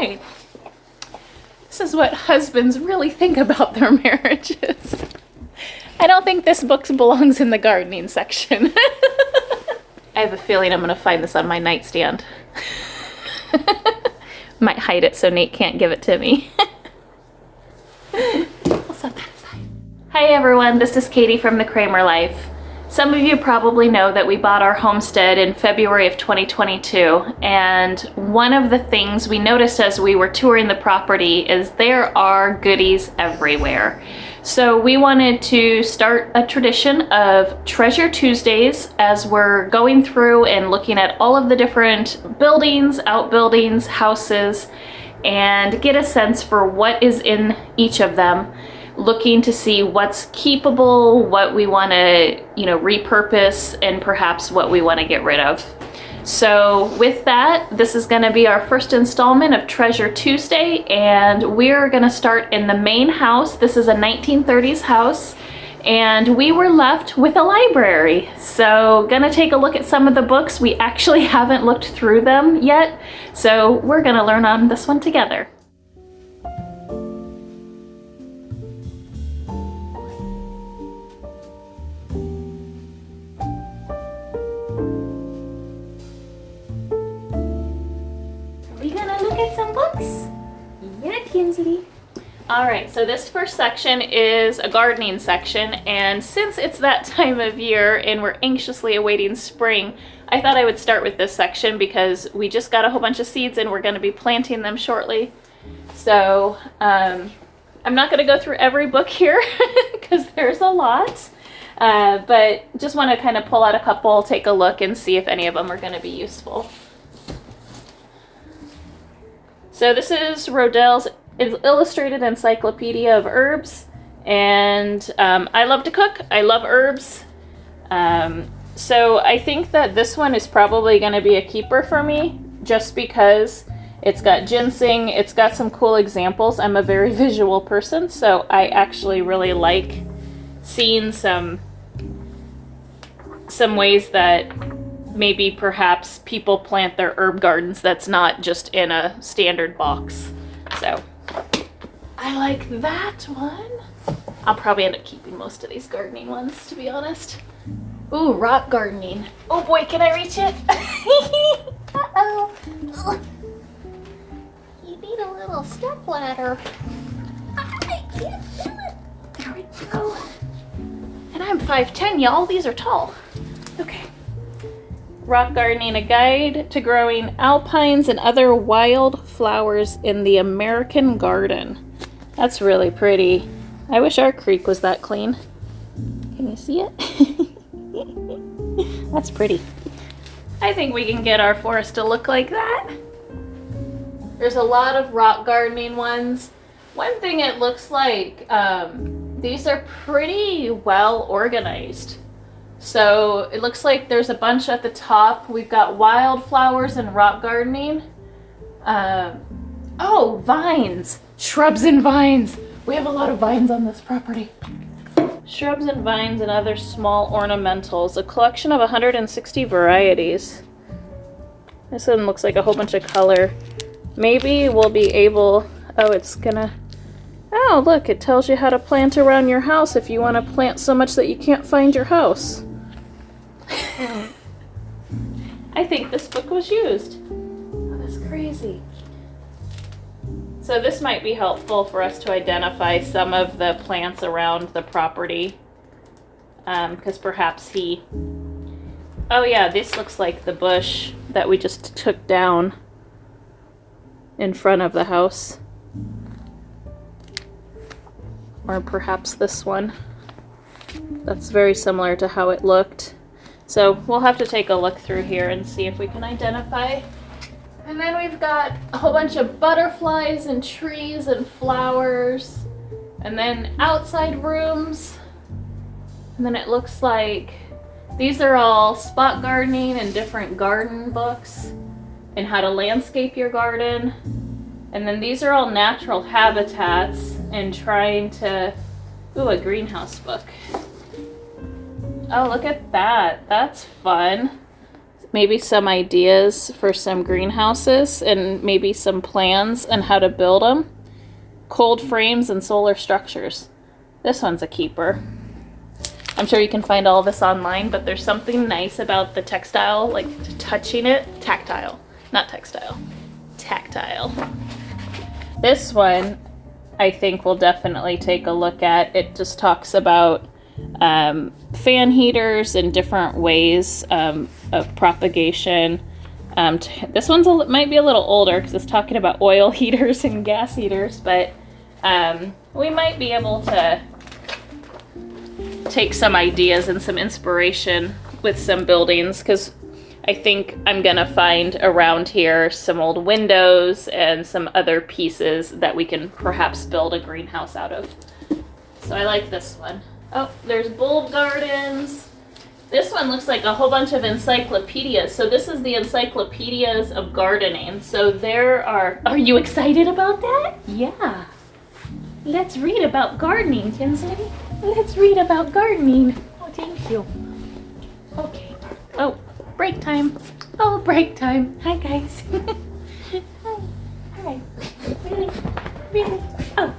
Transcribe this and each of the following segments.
right. This is what husbands really think about their marriages. I don't think this book belongs in the gardening section. I have a feeling I'm going to find this on my nightstand. Might hide it so Nate can't give it to me. I'll set that aside. Hi everyone, this is Katie from the Kraemer Life. Some of you probably know that we bought our homestead in February of 2022, and one of the things we noticed as we were touring the property is there are goodies everywhere. So we wanted to start a tradition of Treasure Tuesdays as we're going through and looking at all of the different buildings, outbuildings, houses, and get a sense for what is in each of them. Looking to see what's keepable, what we want to, repurpose, and perhaps what we want to get rid of. So with that, this is going to be our first installment of Treasure Tuesday, and we're going to start in the main house. This is a 1930s house, and we were left with a library. So gonna take a look at some of the books. We actually haven't looked through them yet, so we're going to learn on this one together. Alright, so this first section is a gardening section, and since it's that time of year and we're anxiously awaiting spring, I thought I would start with this section because we just got a whole bunch of seeds and we're going to be planting them shortly. So I'm not going to go through every book here because there's a lot, but just want to kind of pull out a couple, take a look, and see if any of them are going to be useful. So this is Rodel's Illustrated Encyclopedia of Herbs, and I love to cook. I love herbs. So I think that this one is probably going to be a keeper for me just because it's got ginseng, it's got some cool examples. I'm a very visual person, so I actually really like seeing some ways that maybe perhaps people plant their herb gardens that's not just in a standard box. So I like that one. I'll probably end up keeping most of these gardening ones, to be honest. Ooh, rock gardening. Oh boy, can I reach it? Uh-oh. You need a little step ladder. I can't do it. There we go. And I'm 5'10", y'all. These are tall. Okay. Rock Gardening, a guide to growing alpines and other wild flowers in the American garden. That's really pretty. I wish our creek was that clean. Can you see it? That's pretty. I think we can get our forest to look like that. There's a lot of rock gardening ones. One thing it looks like, these are pretty well organized. So it looks like there's a bunch at the top. We've got wildflowers and rock gardening. Oh, vines. Shrubs and vines. We have a lot of vines on this property. Shrubs and vines and other small ornamentals. A collection of 160 varieties. This one looks like a whole bunch of color. Maybe we'll be able... Oh, it's gonna... Oh, look, it tells you how to plant around your house if you want to plant so much that you can't find your house. I think this book was used. Oh, that's crazy. So this might be helpful for us to identify some of the plants around the property. Because perhaps he... Oh yeah, this looks like the bush that we just took down in front of the house. Or perhaps this one. That's very similar to how it looked. So we'll have to take a look through here and see if we can identify. And then we've got a whole bunch of butterflies and trees and flowers. And then outside rooms. And then it looks like these are all spot gardening and different garden books and how to landscape your garden. And then these are all natural habitats and trying to... Ooh, a greenhouse book. Oh, look at that. That's fun. maybe some ideas for some greenhouses and maybe some plans on how to build them. Cold frames and solar structures. This one's a keeper. I'm sure you can find all this online, but there's something nice about the textile, like touching it. Tactile, not textile. Tactile. This one, I think we'll definitely take a look at. It just talks about fan heaters and different ways of propagation. This one's might be a little older because it's talking about oil heaters and gas heaters, but we might be able to take some ideas and some inspiration with some buildings, because I think I'm gonna find around here some old windows and some other pieces that we can perhaps build a greenhouse out of. So I like this one. Oh, there's bulb gardens. This one looks like a whole bunch of encyclopedias. So this is the encyclopedias of gardening. So there are you excited about that? Yeah. Let's read about gardening, Kinsley. Let's read about gardening. Oh, thank you. Okay. Oh, break time. Oh, break time. Hi, guys. Hi. Hi. Really? Really? Oh,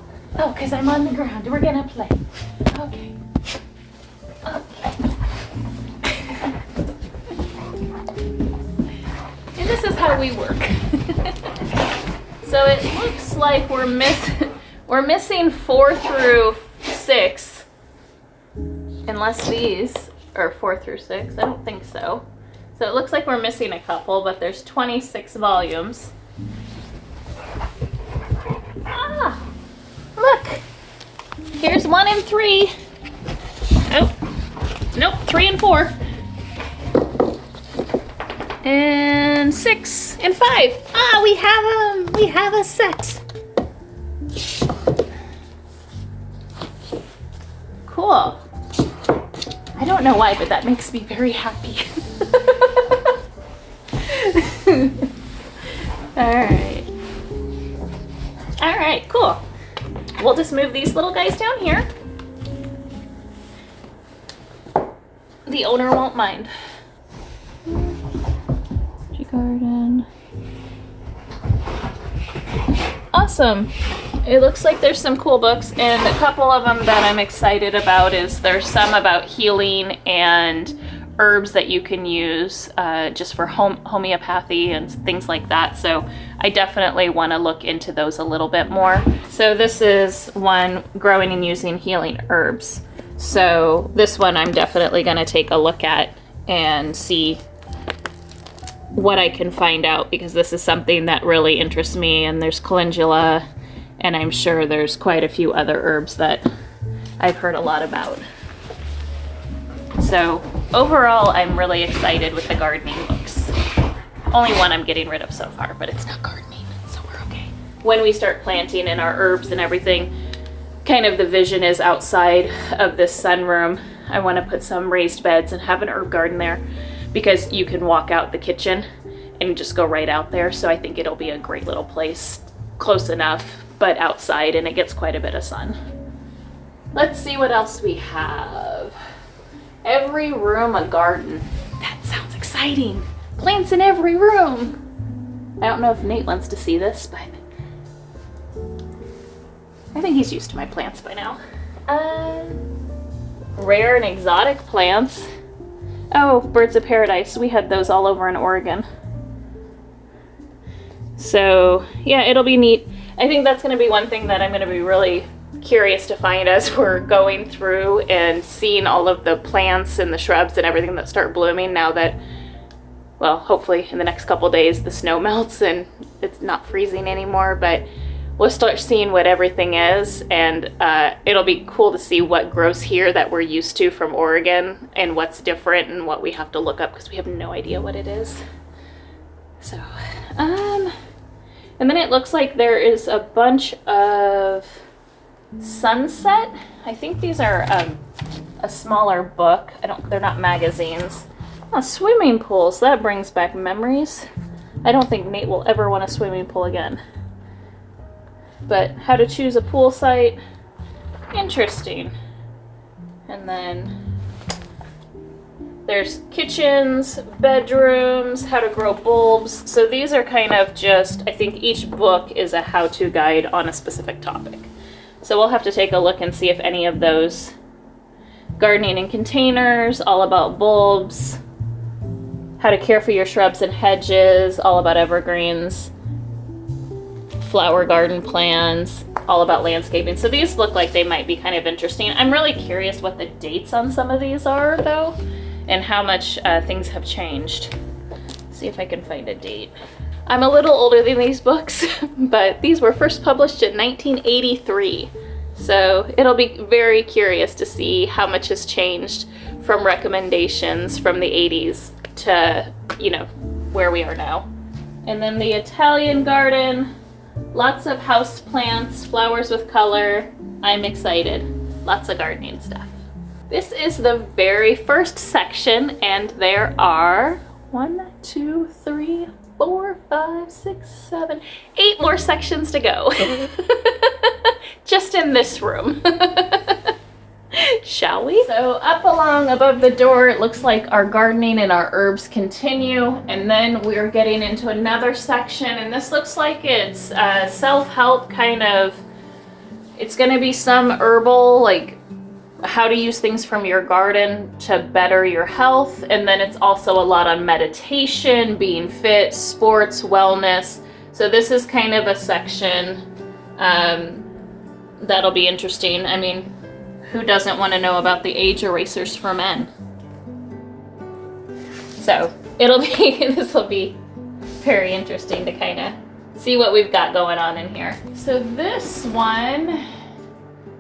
because I'm on the ground. We're gonna play. Okay. Okay. And this is how we work. So it looks like we're missing 4 through 6. Unless these are 4 through 6. I don't think so. So it looks like we're missing a couple, but there's 26 volumes. Ah! Look! Here's 1 and 3. Oh, nope, 3 and 4. And 6 and 5. Ah, we have them! We have a set. Cool. I don't know why, but that makes me very happy. Alright. Alright, cool. We'll just move these little guys down here. The owner won't mind. Garden. Awesome. It looks like there's some cool books, and a couple of them that I'm excited about is there's some about healing and herbs that you can use just for homeopathy and things like that. So I definitely want to look into those a little bit more. So this is one, growing and using healing herbs. So this one I'm definitely going to take a look at and see what I can find out, because this is something that really interests me. And there's calendula, and I'm sure there's quite a few other herbs that I've heard a lot about. So overall, I'm really excited with the gardening books. Only one I'm getting rid of so far, but it's not gardening, so we're okay. When we start planting in our herbs and everything, kind of the vision is outside of this sunroom. I want to put some raised beds and have an herb garden there, because you can walk out the kitchen and just go right out there. So I think it'll be a great little place, close enough, but outside, and it gets quite a bit of sun. Let's see what else we have. Every room a garden. That sounds exciting. Plants in every room. I don't know if Nate wants to see this, but I think he's used to my plants by now. Rare and exotic plants. Oh, birds of paradise. We had those all over in Oregon. So yeah, it'll be neat. I think that's going to be one thing that I'm going to be really curious to find as we're going through and seeing all of the plants and the shrubs and everything that start blooming now that, well, hopefully in the next couple days the snow melts and it's not freezing anymore, but we'll start seeing what everything is, and it'll be cool to see what grows here that we're used to from Oregon and what's different and what we have to look up because we have no idea what it is. So, and then it looks like there is a bunch of sunset. I think these are a smaller book. They're not magazines. Oh, swimming pools. That brings back memories. I don't think Nate will ever want a swimming pool again. But how to choose a pool site, interesting. And then There's kitchens, bedrooms, how to grow bulbs. So these are kind of just, I think each book is a how-to guide on a specific topic. So we'll have to take a look and see if any of those, gardening in containers, all about bulbs, how to care for your shrubs and hedges, all about evergreens, flower garden plans, all about landscaping. So these look like they might be kind of interesting. I'm really curious what the dates on some of these are though, and how much things have changed. See if I can find a date. I'm a little older than these books, but these were first published in 1983. So it'll be very curious to see how much has changed from recommendations from the 80s to, you know, where we are now. And then the Italian garden, lots of house plants, flowers with color. I'm excited. Lots of gardening stuff. This is the very first section, and there are 1, 2, 3, 4, 5, 6, 7, 8 more sections to go. Just in this room. Shall we? So up along above the door, it looks like our gardening and our herbs continue, and then we're getting into another section, and this looks like it's self-help kind of. It's going to be some herbal, like how to use things from your garden to better your health, and then it's also a lot on meditation, being fit, sports, wellness. So this is kind of a section that'll be interesting. I mean, who doesn't want to know about the age erasers for men? So this will be very interesting to kind of see what we've got going on in here. So this one,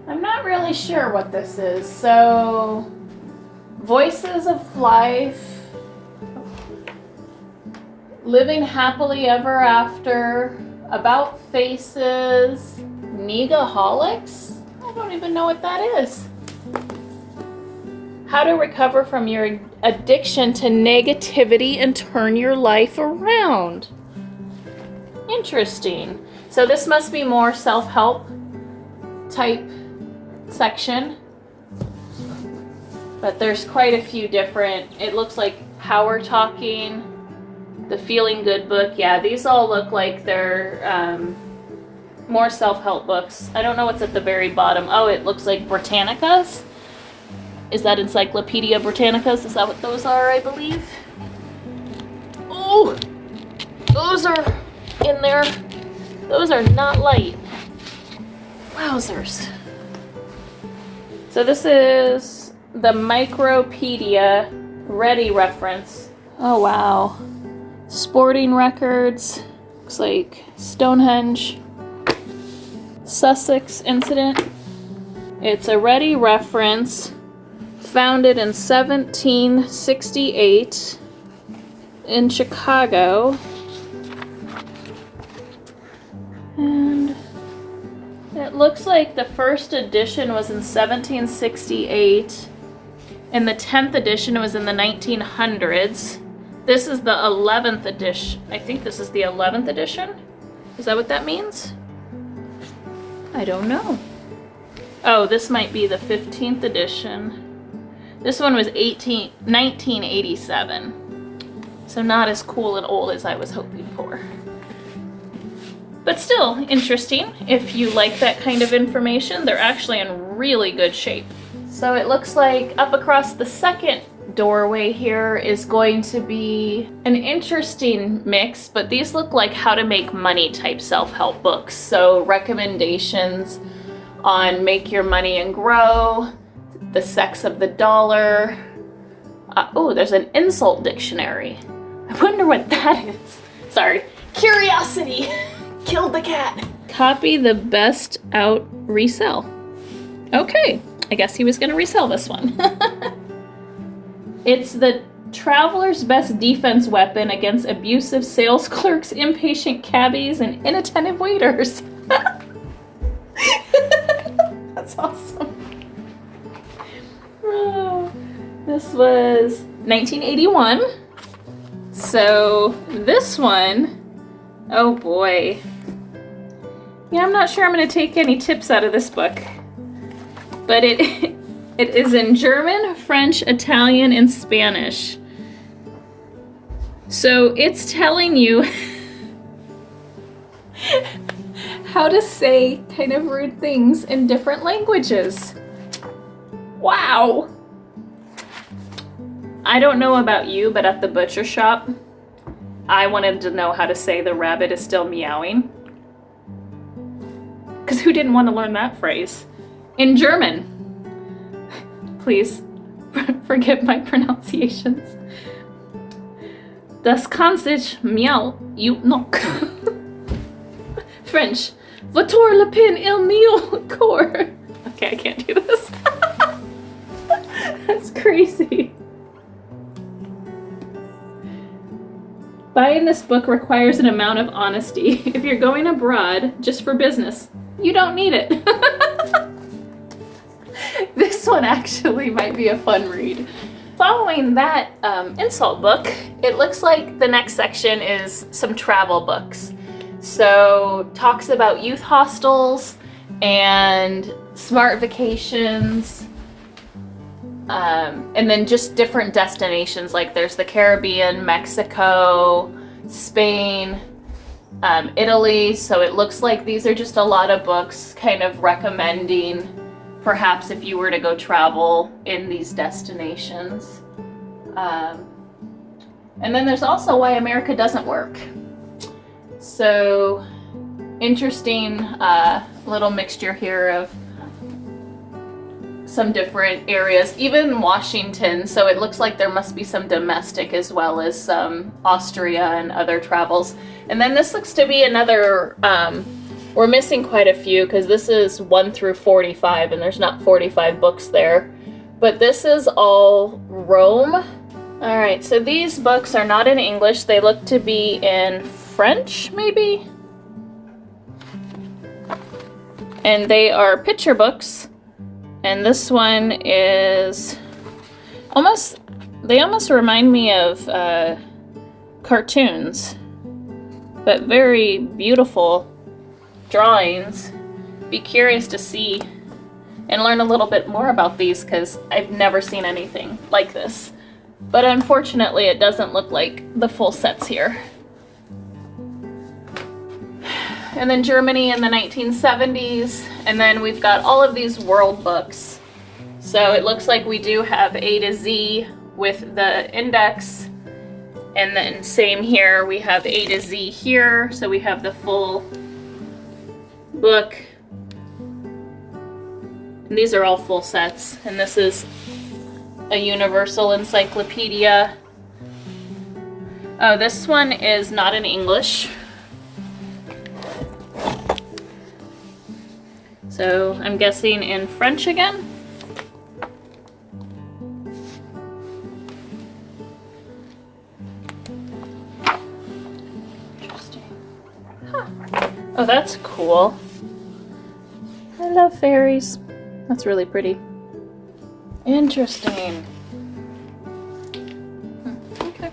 I'm not really sure what this is. So, Voices of Life, Living Happily Ever After, About Faces, Negaholics? I don't even know what that is. How to recover from your addiction to negativity and turn your life around. Interesting. So this must be more self-help type section. But there's quite a few different, it looks like Power Talking, the Feeling Good book. Yeah, these all look like they're more self-help books. I don't know what's at the very bottom. Oh, it looks like Britannicas. Is that Encyclopedia Britannicas? Is that what those are, I believe? Oh, those are in there. Those are not light. Wowzers. So this is the Micropedia Ready reference. Oh, wow. Sporting records. Looks like Stonehenge. Sussex incident. It's a Ready reference, founded in 1768 in Chicago. And it looks like the first edition was in 1768, and the 10th edition was in the 1900s. This is the 11th edition. I think this is the 11th edition. Is that what that means? I don't know. Oh, this might be the 15th edition. This one was 1987. So not as cool and old as I was hoping for. But still interesting. If you like that kind of information, they're actually in really good shape. So it looks like up across the second doorway here is going to be an interesting mix, but these look like how to make money type self-help books. So recommendations on make your money and grow, the sex of the dollar. Oh, there's an insult dictionary. I wonder what that is. Sorry, curiosity killed the cat. Copy the best out resell. Okay, I guess he was gonna resell this one. It's the traveler's best defense weapon against abusive sales clerks, impatient cabbies, and inattentive waiters. That's awesome. Oh, this was 1981. So this one, oh boy. Yeah, I'm not sure I'm going to take any tips out of this book. But It is in German, French, Italian, and Spanish. So it's telling you how to say kind of rude things in different languages. Wow. I don't know about you, but at the butcher shop, I wanted to know how to say the rabbit is still meowing. Because who didn't want to learn that phrase? In German. Please forgive my pronunciations. Das kann sich miau you knock. French. Votor le pin il mio cor. Okay, I can't do this. That's crazy. Buying this book requires an amount of honesty. If you're going abroad just for business, you don't need it. This one actually might be a fun read. Following that insult book, it looks like the next section is some travel books. So talks about youth hostels and smart vacations, and then just different destinations. Like there's the Caribbean, Mexico, Spain, Italy. So it looks like these are just a lot of books kind of recommending perhaps if you were to go travel in these destinations. And then there's also Why America Doesn't Work. So interesting little mixture here of some different areas, even Washington. So it looks like there must be some domestic as well as some Austria and other travels. And then this looks to be another, we're missing quite a few because this is 1 through 45 and there's not 45 books there. But this is all Rome. All right, so these books are not in English. They look to be in French, maybe? And they are picture books. And this one is they almost remind me of cartoons, but very beautiful drawings. Be curious to see and learn a little bit more about these because I've never seen anything like this. But unfortunately, it doesn't look like the full sets here. And then Germany in the 1970s, and then we've got all of these world books. So it looks like we do have A to Z with the index, and then same here, we have A to Z here, so we have the full book. And these are all full sets, and this is a universal encyclopedia. Oh, this one is not in English. So I'm guessing in French again. Interesting. Huh. Oh, that's cool. I love fairies. That's really pretty. Interesting. Okay.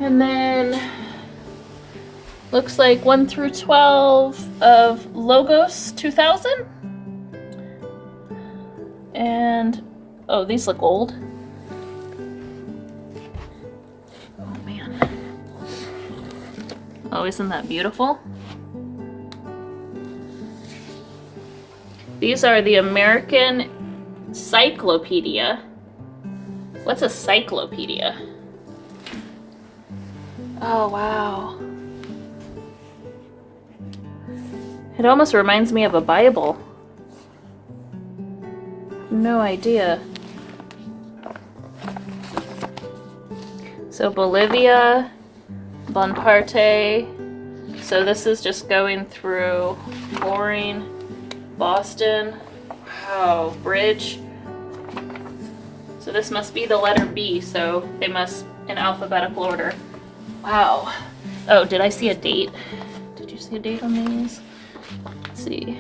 And then looks like 1 through 12 of Logos 2000. And oh, these look old. Oh man. Oh, isn't that beautiful? These are the American Encyclopedia. What's a cyclopedia? Oh, wow. It almost reminds me of a Bible. No idea. So Bolivia, Bonaparte. So this is just going through boring. Boston. Wow, bridge. So this must be the letter B, so they must in alphabetical order. Wow. Oh, did I see a date? Did you see a date on these? Let's see.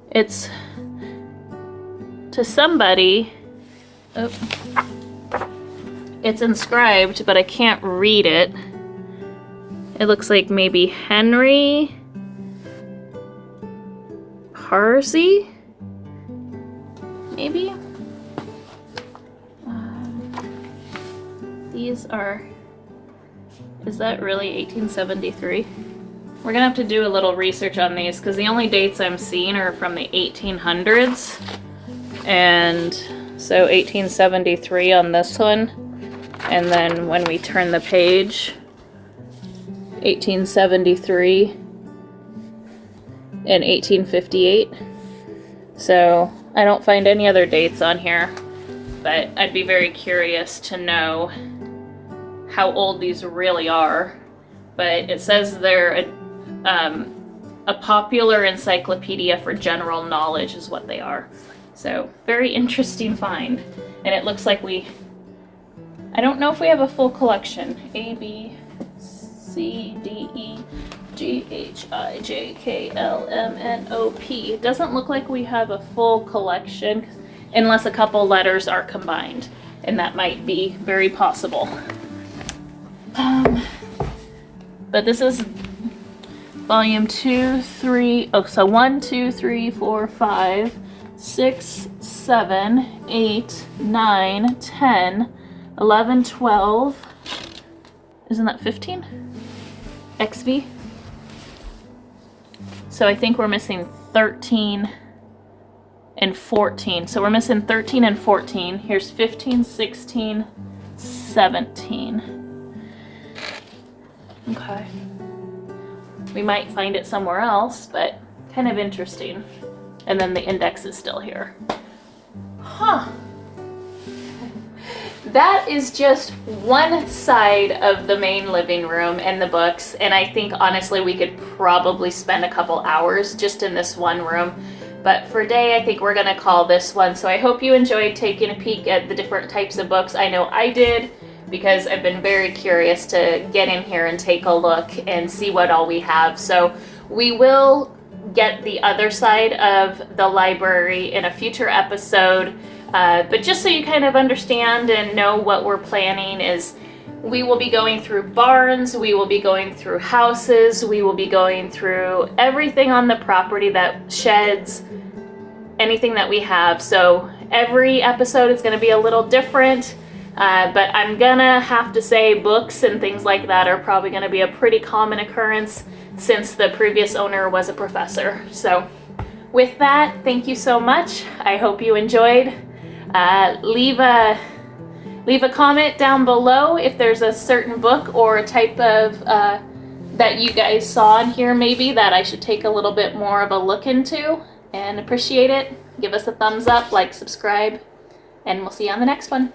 It's to somebody. Oh. It's inscribed, but I can't read it. It looks like maybe Henry Parsi, maybe. These are, is that really 1873? We're gonna have to do a little research on these because the only dates I'm seeing are from the 1800s. And so 1873 on this one. And then when we turn the page, 1873 and 1858. So I don't find any other dates on here, but I'd be very curious to know how old these really are. But it says they're a popular encyclopedia for general knowledge is what they are. So very interesting find. And it looks like I don't know if we have a full collection. A, B, C, D, E, G, H, I, J, K, L, M, N, O, P. It doesn't look like we have a full collection unless a couple letters are combined. And that might be very possible. But this is volume 2, 3, so 1, 2, 3, 4, 5, 6, 7, 8, 9, 10, 11, 12, isn't that 15? XV. So I think we're missing 13 and 14. So we're missing 13 and 14. Here's 15, 16, 17. Okay. We might find it somewhere else, but kind of interesting. And then the index is still here. Huh. That is just one side of the main living room and the books, and I think honestly we could probably spend a couple hours just in this one room. But for today, I think we're gonna call this one. So I hope you enjoyed taking a peek at the different types of books. I know I did, because I've been very curious to get in here and take a look and see what all we have. So we will get the other side of the library in a future episode. But just so you kind of understand and know what we're planning is we will be going through barns, we will be going through houses, we will be going through everything on the property that sheds, anything that we have. So every episode is going to be a little different. But I'm gonna have to say books and things like that are probably gonna be a pretty common occurrence since the previous owner was a professor. So with that, thank you so much. I hope you enjoyed. Leave a comment down below if there's a certain book or a type of that you guys saw in here maybe that I should take a little bit more of a look into, and appreciate it. Give us a thumbs up, like, subscribe, and we'll see you on the next one.